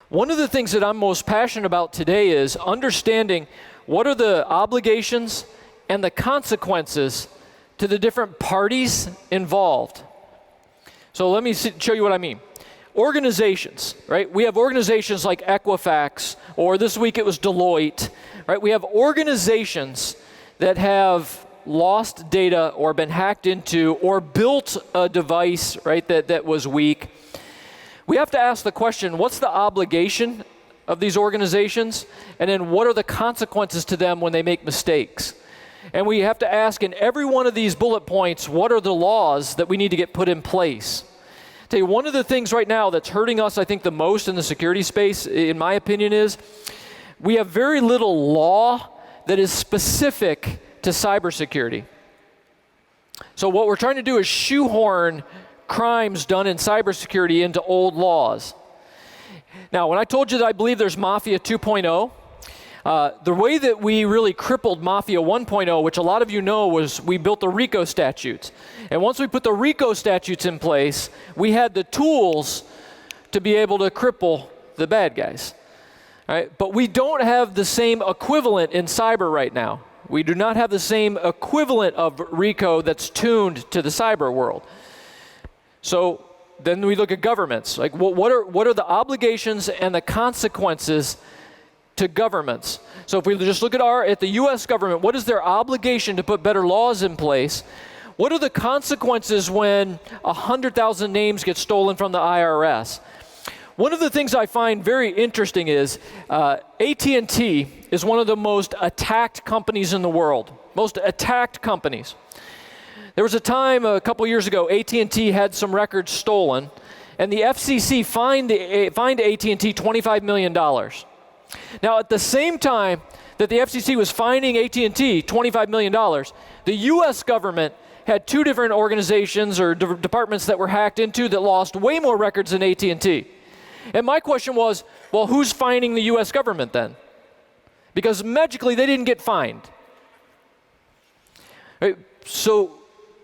One of the things that I'm most passionate about today is understanding what are the obligations and the consequences to the different parties involved. So let me show you what I mean. Organizations, right? We have organizations like Equifax, or this week it was Deloitte, right? We have organizations that have lost data or been hacked into or built a device, right, that was weak. We have to ask the question, what's the obligation of these organizations? And then what are the consequences to them when they make mistakes? And we have to ask in every one of these bullet points, what are the laws that we need to get put in place? I'll tell you, one of the things right now that's hurting us, I think, the most in the security space, in my opinion, is we have very little law that is specific to cybersecurity. So what we're trying to do is shoehorn crimes done in cybersecurity into old laws. Now, when I told you that I believe there's Mafia 2.0, the way that we really crippled Mafia 1.0, which a lot of you know, was we built the RICO statutes. And once we put the RICO statutes in place, we had the tools to be able to cripple the bad guys. All right? But we don't have the same equivalent in cyber right now. We do not have the same equivalent of RICO that's tuned to the cyber world. So then we look at governments. Like, what are the obligations and the consequences to governments? So if we just look at the U.S. government, what is their obligation to put better laws in place? What are the consequences when 100,000 names get stolen from the IRS? One of the things I find very interesting is AT&T is one of the most attacked companies in the world. Most attacked companies. There was a time a couple years ago, AT&T had some records stolen, and the FCC fined AT&T $25 million. Now, at the same time that the FCC was fining AT&T $25 million, the U.S. government had two different organizations or departments that were hacked into that lost way more records than AT&T. And my question was, well, who's fining the U.S. government then? Because magically they didn't get fined. Right? So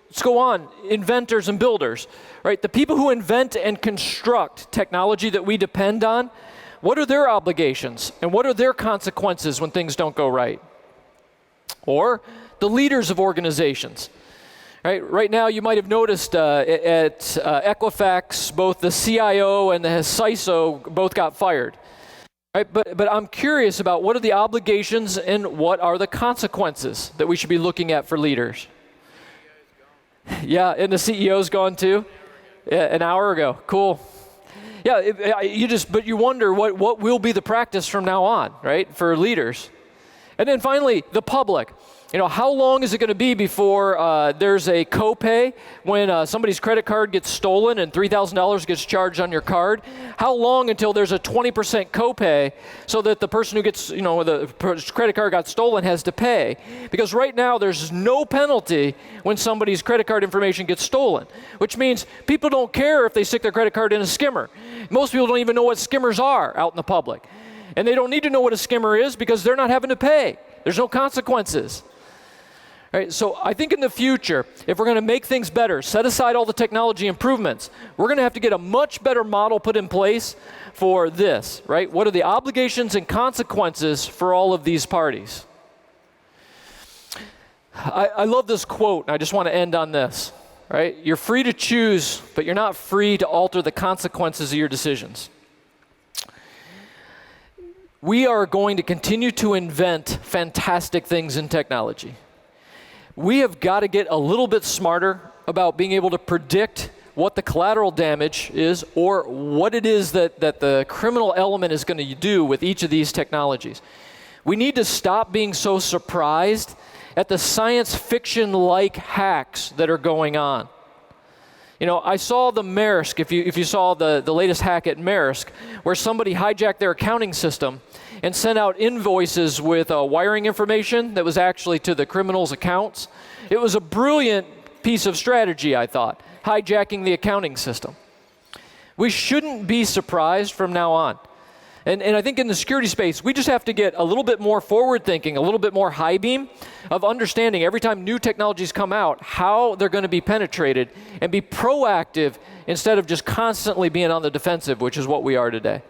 let's go on. Inventors and builders, right? The people who invent and construct technology that we depend on, what are their obligations and what are their consequences when things don't go right? Or the leaders of organizations. Right now, you might have noticed at Equifax, both the CIO and the CISO both got fired. Right? But I'm curious about what are the obligations and what are the consequences that we should be looking at for leaders. Yeah, and the CEO's gone too? Yeah, an hour ago. Cool. Yeah, but you wonder what will be the practice from now on, right, for leaders. And then finally, the public. You know, how long is it going to be before there's a copay when somebody's credit card gets stolen and $3,000 gets charged on your card? How long until there's a 20% copay so that the person who gets, the credit card got stolen has to pay? Because right now there's no penalty when somebody's credit card information gets stolen, which means people don't care if they stick their credit card in a skimmer. Most people don't even know what skimmers are out in the public. And they don't need to know what a skimmer is because they're not having to pay. There's no consequences. Right, so I think in the future, if we're going to make things better, set aside all the technology improvements, we're going to have to get a much better model put in place for this, right? What are the obligations and consequences for all of these parties? I love this quote, and I just want to end on this, right? You're free to choose, but you're not free to alter the consequences of your decisions. We are going to continue to invent fantastic things in technology. We have got to get a little bit smarter about being able to predict what the collateral damage is or what it is that the criminal element is going to do with each of these technologies. We need to stop being so surprised at the science fiction-like hacks that are going on. You know, I saw the Maersk, if you saw the latest hack at Maersk, where somebody hijacked their accounting system and sent out invoices with wiring information that was actually to the criminals' accounts. It was a brilliant piece of strategy, I thought, hijacking the accounting system. We shouldn't be surprised from now on. And I think in the security space, we just have to get a little bit more forward thinking, a little bit more high beam of understanding every time new technologies come out, how they're going to be penetrated, and be proactive instead of just constantly being on the defensive, which is what we are today.